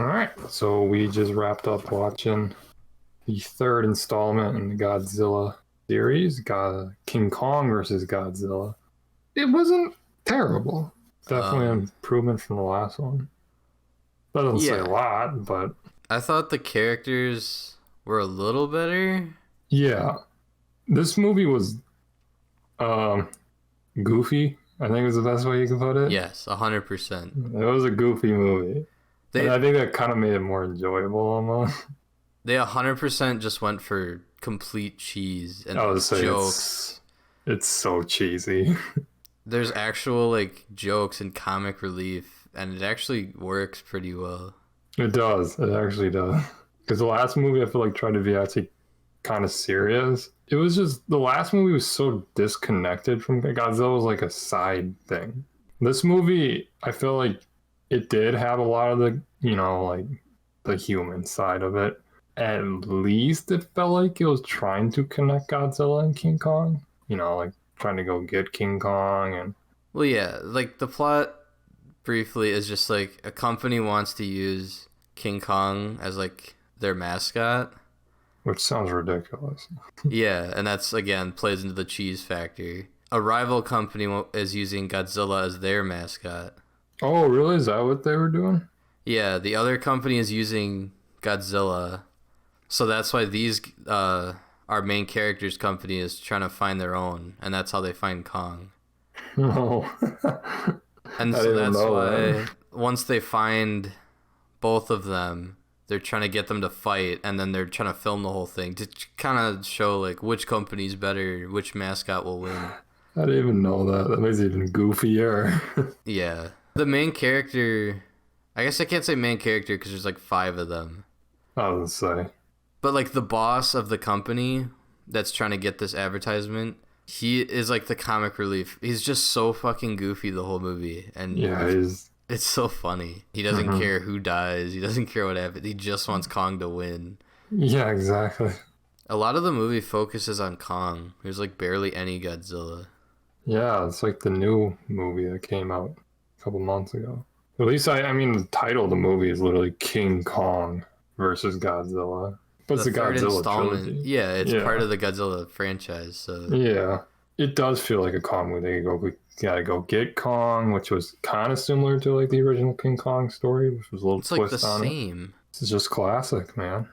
All right, so we just wrapped up watching the third installment in the Godzilla series, King Kong versus Godzilla. It wasn't terrible. Definitely an improvement from the last one. Doesn't say a lot, but I thought the characters were a little better. yeah, this movie was goofy. I think is the best way you can put it. Yes, 100%. It was a goofy movie. And I think that kind of made it more enjoyable almost. They 100% just went for complete cheese and jokes. It's so cheesy. There's actual like jokes and comic relief, and it actually works pretty well. It does. It actually does. Because the last movie I feel like tried to be actually kind of serious. It was just the last movie was so disconnected from Godzilla. Was like a side thing. This movie, I feel like it did have a lot of the, like the human side of it. At least it felt like it was trying to connect Godzilla and King Kong. Like trying to go get King Kong and. Well, yeah, like the plot briefly is just like a company wants to use King Kong as like their mascot. Which sounds ridiculous. Yeah, and that's, again, plays into the cheese factor. A rival company is using Godzilla as their mascot. Oh, really? Is that what they were doing? Yeah, the other company is using Godzilla. So that's why our main character's company is trying to find their own, and that's how they find Kong. No. And so that's why once they find both of them, they're trying to get them to fight, and then they're trying to film the whole thing to kind of show like which company's better, which mascot will win. I didn't even know that. That makes it even goofier. Yeah. The main character, I guess I can't say main character because there's like 5 of them. I was gonna say. But like the boss of the company that's trying to get this advertisement, he is like the comic relief. He's just so fucking goofy the whole movie. And yeah, it's so funny. He doesn't care who dies. He doesn't care what happens. He just wants Kong to win. Yeah, exactly. A lot of the movie focuses on Kong. There's like barely any Godzilla. Yeah, it's like the new movie that came out a couple months ago. At least, I mean, the title of the movie is literally King Kong versus Godzilla. But it's a Godzilla trilogy. Yeah, it's part of the Godzilla franchise. So yeah, it does feel like a Kong movie. We gotta go get Kong, which was kind of similar to like the original King Kong story, which was a little twist on it. It's like the same. This is just classic, man.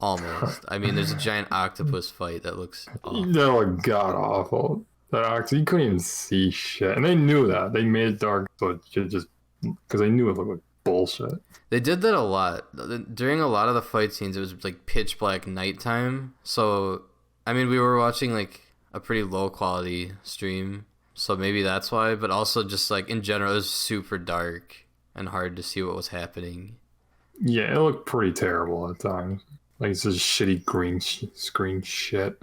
Almost. I mean, there's a giant octopus fight that looks awful. That looked god awful. That octopus, you couldn't even see shit, and they knew that. They made it dark so it should just because they knew it looked like bullshit. They did that a lot. During a lot of the fight scenes, it was like pitch black nighttime. So, I mean, we were watching like a pretty low quality stream. So maybe that's why. But also just like in general, it was super dark and hard to see what was happening. Yeah, it looked pretty terrible at times. Like it's just shitty green screen shit.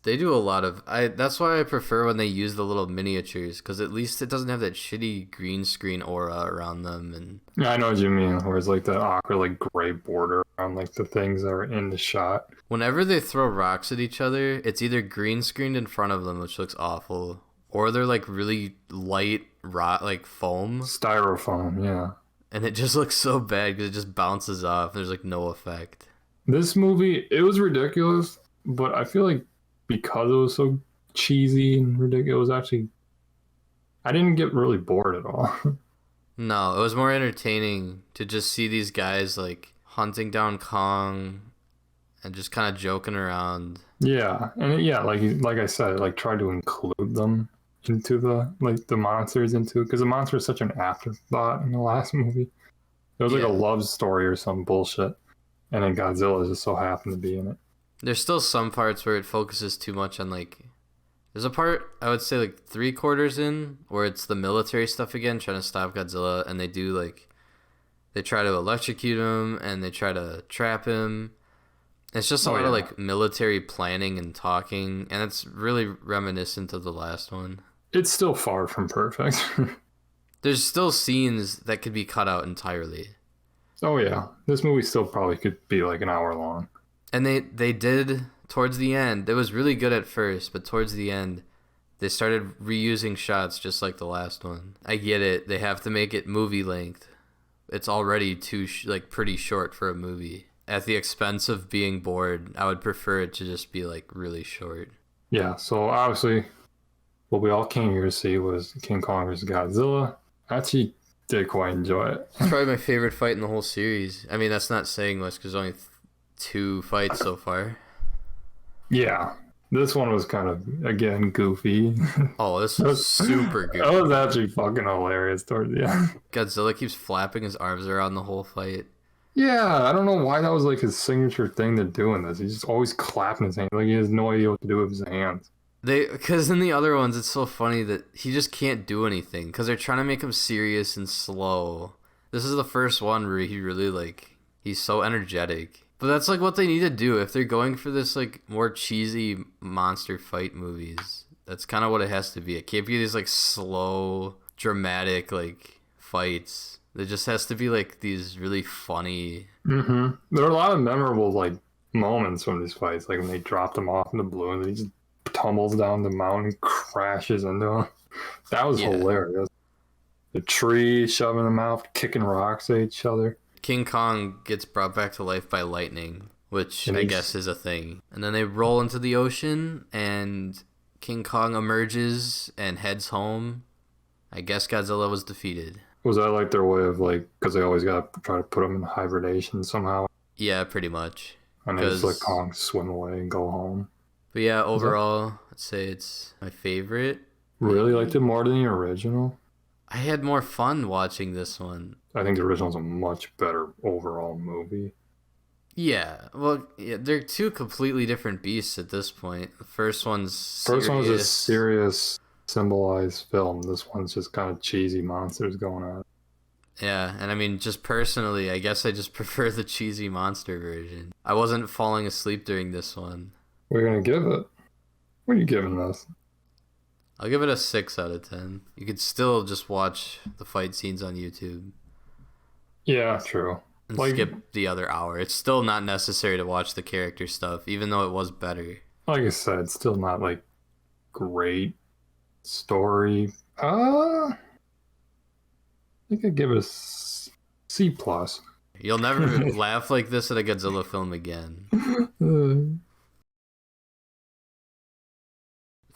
They do a lot of... That's why I prefer when they use the little miniatures, because at least it doesn't have that shitty green screen aura around them. And yeah, I know what you mean, where it's like that awkward like gray border around like the things that are in the shot. Whenever they throw rocks at each other, it's either green screened in front of them, which looks awful, or they're like really light rock, like foam. Styrofoam, yeah. And it just looks so bad because it just bounces off. There's like no effect. This movie, it was ridiculous, but I feel like because it was so cheesy and ridiculous, actually, I didn't get really bored at all. No, it was more entertaining to just see these guys like hunting down Kong and just kind of joking around. Yeah, and like I said, like tried to include them into the monsters because the monster is such an afterthought in the last movie. It was like a love story or some bullshit, and then Godzilla just so happened to be in it. There's still some parts where it focuses too much on like... There's a part, I would say like 3/4 in, where it's the military stuff again, trying to stop Godzilla, and they do like... They try to electrocute him, and they try to trap him. It's just a lot of like military planning and talking, and it's really reminiscent of the last one. It's still far from perfect. There's still scenes that could be cut out entirely. Oh yeah, this movie still probably could be like an hour long. And they did, towards the end, it was really good at first, but towards the end, they started reusing shots just like the last one. I get it, they have to make it movie length, it's already like pretty short for a movie. At the expense of being bored, I would prefer it to just be like really short. Yeah, so obviously what we all came here to see was King Kong vs. Godzilla. I actually did quite enjoy it. It's probably my favorite fight in the whole series. I mean, that's not saying much because only 2 fights so far. Yeah, this one was kind of, again, goofy. Oh, this was super goofy. That was actually fucking hilarious towards the end. Godzilla keeps flapping his arms around the whole fight. Yeah, I don't know why that was like his signature thing to do in this. He's just always clapping his hands. Like he has no idea what to do with his hands. Because in the other ones, it's so funny that he just can't do anything because they're trying to make him serious and slow. This is the first one where he really like, he's so energetic. But that's like what they need to do if they're going for this like more cheesy monster fight movies. That's kind of what it has to be. It can't be these like slow, dramatic like fights. There just has to be like these really funny. Mm-hmm. There are a lot of memorable like moments from these fights, like when they dropped him off in the blue and he just tumbles down the mountain, crashes into him. That was hilarious. The tree shoving him out, kicking rocks at each other. King Kong gets brought back to life by lightning, which I guess is a thing. And then they roll into the ocean, and King Kong emerges and heads home. I guess Godzilla was defeated. Was that like their way of like, because they always got to try to put them in hibernation somehow? Yeah, pretty much. And they just let Kong swim away and go home. But yeah, overall, I'd say it's my favorite. Really liked it more than the original? I had more fun watching this one. I think the original's a much better overall movie. Yeah, well, yeah, they're 2 completely different beasts at this point. The first one was a serious, symbolized film. This one's just kind of cheesy monsters going on. Yeah, and I mean, just personally, I guess I just prefer the cheesy monster version. I wasn't falling asleep during this one. What are you gonna give it? What are you giving this? I'll give it a 6 out of 10. You could still just watch the fight scenes on YouTube. Yeah, true. And skip the other hour. It's still not necessary to watch the character stuff, even though it was better. Like I said, it's still not like great story. I think I'd give it a C+. You'll never laugh like this at a Godzilla film again.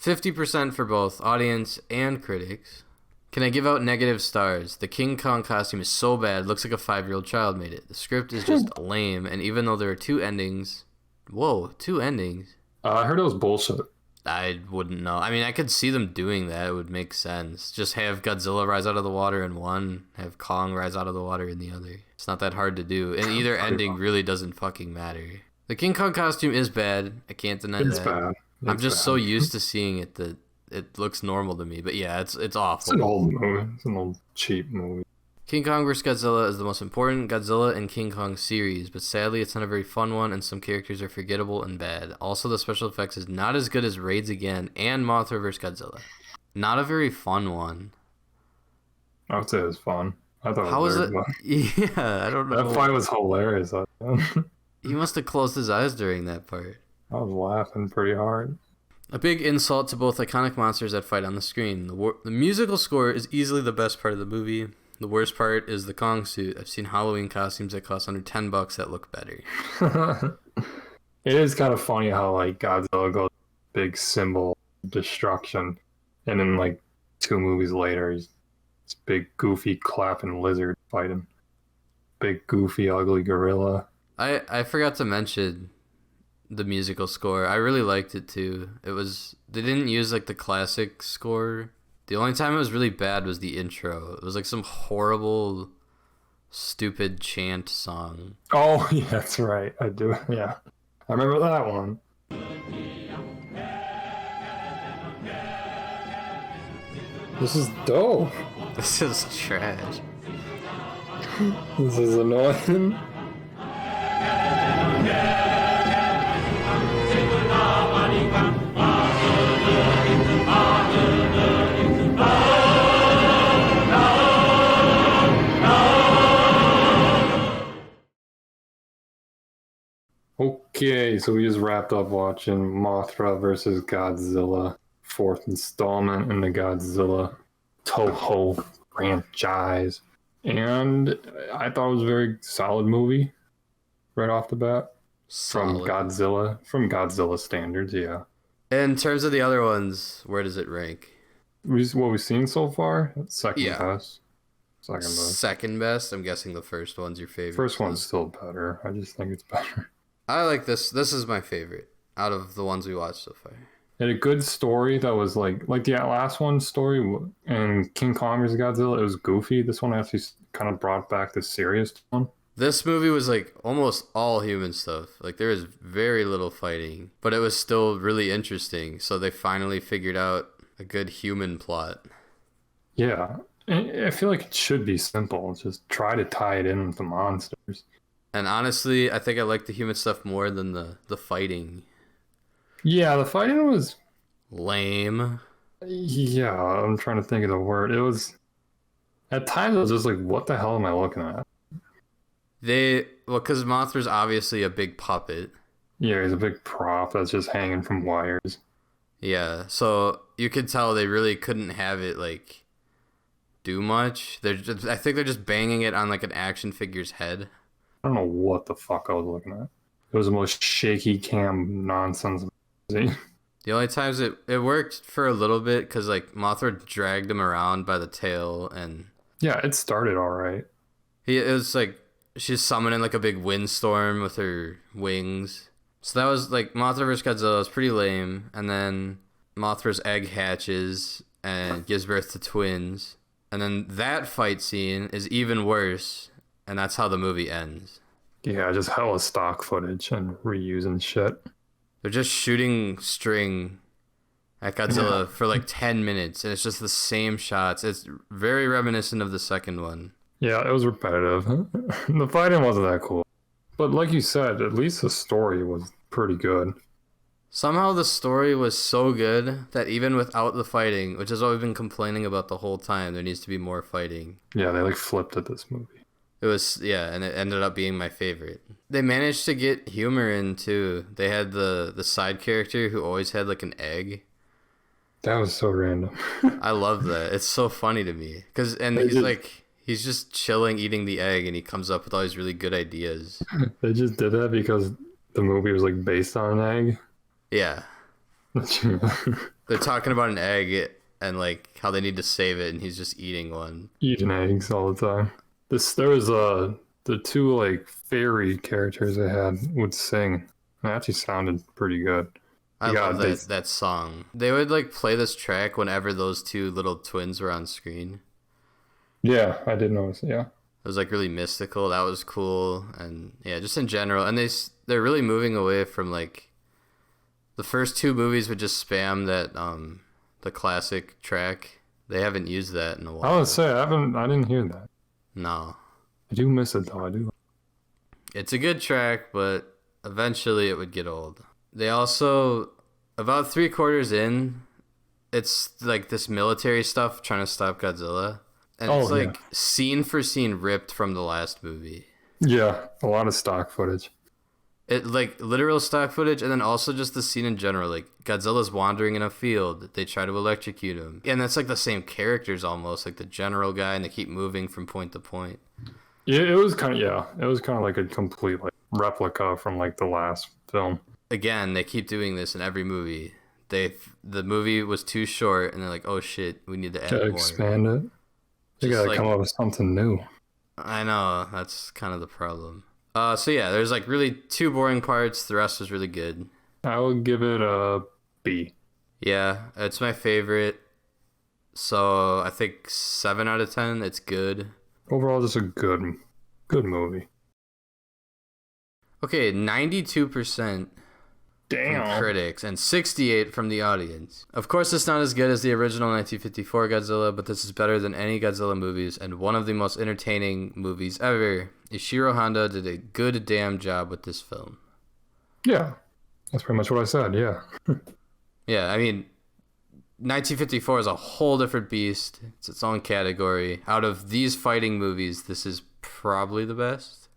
50% for both audience and critics. Can I give out negative stars? The King Kong costume is so bad, looks like a 5-year-old child made it. The script is just lame, and even though there are 2 endings... Whoa, 2 endings? I heard it was bullshit. I wouldn't know. I mean, I could see them doing that. It would make sense. Just have Godzilla rise out of the water in one, have Kong rise out of the water in the other. It's not that hard to do, and either ending really doesn't fucking matter. The King Kong costume is bad. I can't deny that. It's bad. I'm just so used to seeing it that it looks normal to me. But yeah, it's awful. It's an old movie. It's an old cheap movie. King Kong vs. Godzilla is the most important Godzilla and King Kong series, but sadly it's not a very fun one and some characters are forgettable and bad. Also, the special effects is not as good as Raids Again and Mothra vs. Godzilla. Not a very fun one. I would say it was fun. I thought How it was is it? fun. Yeah, I don't know. That fight was hilarious. He must have closed his eyes during that part. I was laughing pretty hard. A big insult to both iconic monsters that fight on the screen. The musical score is easily the best part of the movie. The worst part is the Kong suit. I've seen Halloween costumes that cost under $10 that look better. It is kind of funny how like Godzilla goes big symbol of destruction, and then like 2 movies later, he's this big goofy clapping lizard fighting. Big goofy ugly gorilla. I forgot to mention the musical score. I really liked it too. They didn't use like the classic score. The only time it was really bad was the intro. It was like some horrible, stupid chant song. Oh, yeah, that's right. I do. Yeah. I remember that one. This is dope. This is trash. This is annoying. Okay, so we just wrapped up watching Mothra versus Godzilla, 4th installment in the Godzilla Toho franchise. And I thought it was a very solid movie right off the bat Solid. From Godzilla standards. Yeah. In terms of the other ones, where does it rank? What we've seen so far, second Yeah. best. Second best. Second best. I'm guessing the first one's your favorite. First one's still better. I just think it's better. I like this. This is my favorite out of the ones we watched so far. Had a good story that was like the last one's story and King Kong vs. Godzilla. It was goofy. This one actually kind of brought back the serious tone. This movie was like almost all human stuff. Like there was very little fighting, but it was still really interesting. So they finally figured out a good human plot. Yeah, I feel like it should be simple. Just try to tie it in with the monsters. And honestly, I think I like the human stuff more than the fighting. Yeah, the fighting was Lame. Yeah, I'm trying to think of the word. It was at times I was just like, what the hell am I looking at? Because Mothra's obviously a big puppet. Yeah, he's a big prop that's just hanging from wires. Yeah, so you could tell they really couldn't have it like do much. I think they're just banging it on like an action figure's head. I don't know what the fuck I was looking at. It was the most shaky cam nonsense I've seen. The only times it worked for a little bit because like Mothra dragged him around by the tail and Yeah, it started all right. it was like she's summoning like a big windstorm with her wings. So that was like Mothra vs. Godzilla was pretty lame, and then Mothra's egg hatches and gives birth to twins, and then that fight scene is even worse, and that's how the movie ends. Yeah, just hella stock footage and reusing shit. They're just shooting string at Godzilla for like 10 minutes, and it's just the same shots. It's very reminiscent of the second one. Yeah, it was repetitive. The fighting wasn't that cool. But like you said, at least the story was pretty good. Somehow the story was so good that even without the fighting, which is what we've been complaining about the whole time, there needs to be more fighting. Yeah, they like flipped at this movie. It was, yeah, and it ended up being my favorite. They managed to get humor in too. They had the side character who always had like an egg. That was so random. I love that. It's so funny to me. He's just chilling eating the egg and he comes up with all these really good ideas. They just did that because the movie was like based on an egg. Yeah. They're talking about an egg and like how they need to save it and he's just eating one. Eating eggs all the time. There was the two like fairy characters they had would sing. It actually sounded pretty good. I love that song. They would like play this track whenever those two little twins were on screen. Yeah, I did notice. Yeah, it was like really mystical. That was cool, and yeah, just in general. And they're really moving away from like the first two movies would just spam that the classic track. They haven't used that in a while. I would say I didn't hear that. No, I do miss it though. I do. It's a good track, but eventually it would get old. They also, about 3/4 in, it's like this military stuff trying to stop Godzilla. And it's like scene for scene ripped from the last movie. Yeah, a lot of stock footage. It like literal stock footage, and then also just the scene in general. Like Godzilla's wandering in a field, they try to electrocute him, and that's like the same characters almost, like the general guy, and they keep moving from point to point. Yeah, it was kind of like a complete like replica from like the last film. Again, they keep doing this in every movie. The movie was too short, and they're like, oh shit, we need to add more. Expand it. They gotta come up with something new. I know, that's kind of the problem. So yeah, there's like really two boring parts. The rest was really good. I would give it a B. Yeah, it's my favorite. So I think 7 out of 10. It's good. Overall, just a good movie. Okay, 92%. Damn. From critics and 68 from the audience. Of course, it's not as good as the original 1954 Godzilla, but this is better than any Godzilla movies and one of the most entertaining movies ever. Ichiro Honda did a good damn job with this film. Yeah, that's pretty much what I said. Yeah. Yeah, I mean, 1954 is a whole different beast. It's its own category. Out of these fighting movies, this is probably the best.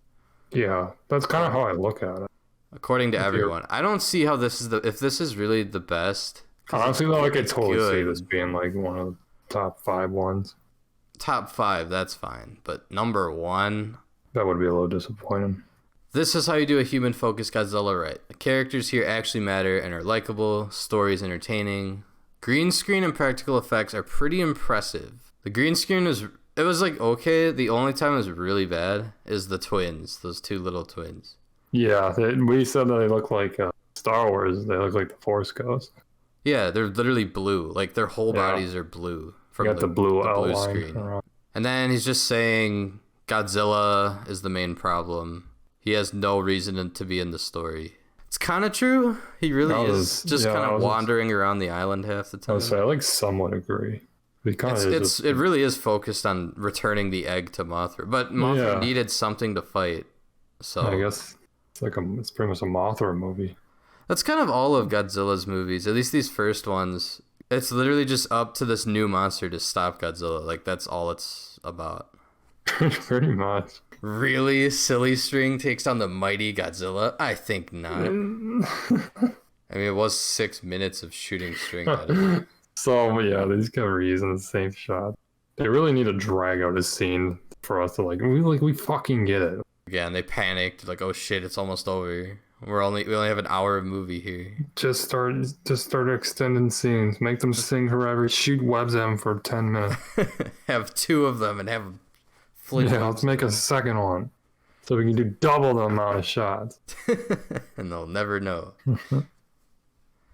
Yeah, that's kind of how I look at it. According to everyone. I don't see how this is if this is really the best. Honestly, though, I could totally see this being like one of the top 5 ones. top 5, that's fine. But number 1, That would be a little disappointing. this is how you do a human-focused Godzilla right. The characters here actually matter and are likable. Stories entertaining. Green screen and practical effects are pretty impressive. The green screen was like okay. The only time it was really bad is the twins, those 2 little twins. Yeah, we said that they look like Star Wars. They look like the Force Ghost. Yeah, they're literally blue. Like their whole bodies are blue from You got the blue outline. screen. And then he's just saying Godzilla is the main problem. He has no reason to be in the story. It's kind of true. He really is just kind of wandering around the island half the time. I would say I like somewhat agree. It really is focused on returning the egg to Mothra, but Mothra needed something to fight. So I guess it's pretty much a Mothra movie. That's kind of all of Godzilla's movies, at least these first ones. It's literally just up to this new monster to stop Godzilla. Like that's all it's about. Pretty much. Really? Silly String takes down the mighty Godzilla? I think not. I mean, it was 6 minutes of shooting String at him. So, yeah, they just got reusing the same shot. They really need to drag out a scene for us to, we fucking get it. Yeah, and they panicked, like, oh shit, it's almost over. We only have an hour of movie here. Just start extending scenes. Make them sing forever. Shoot webs at them for 10 minutes. Have 2 of them and have them. Yeah, let's make a second one so we can do double the amount of shots. And they'll never know.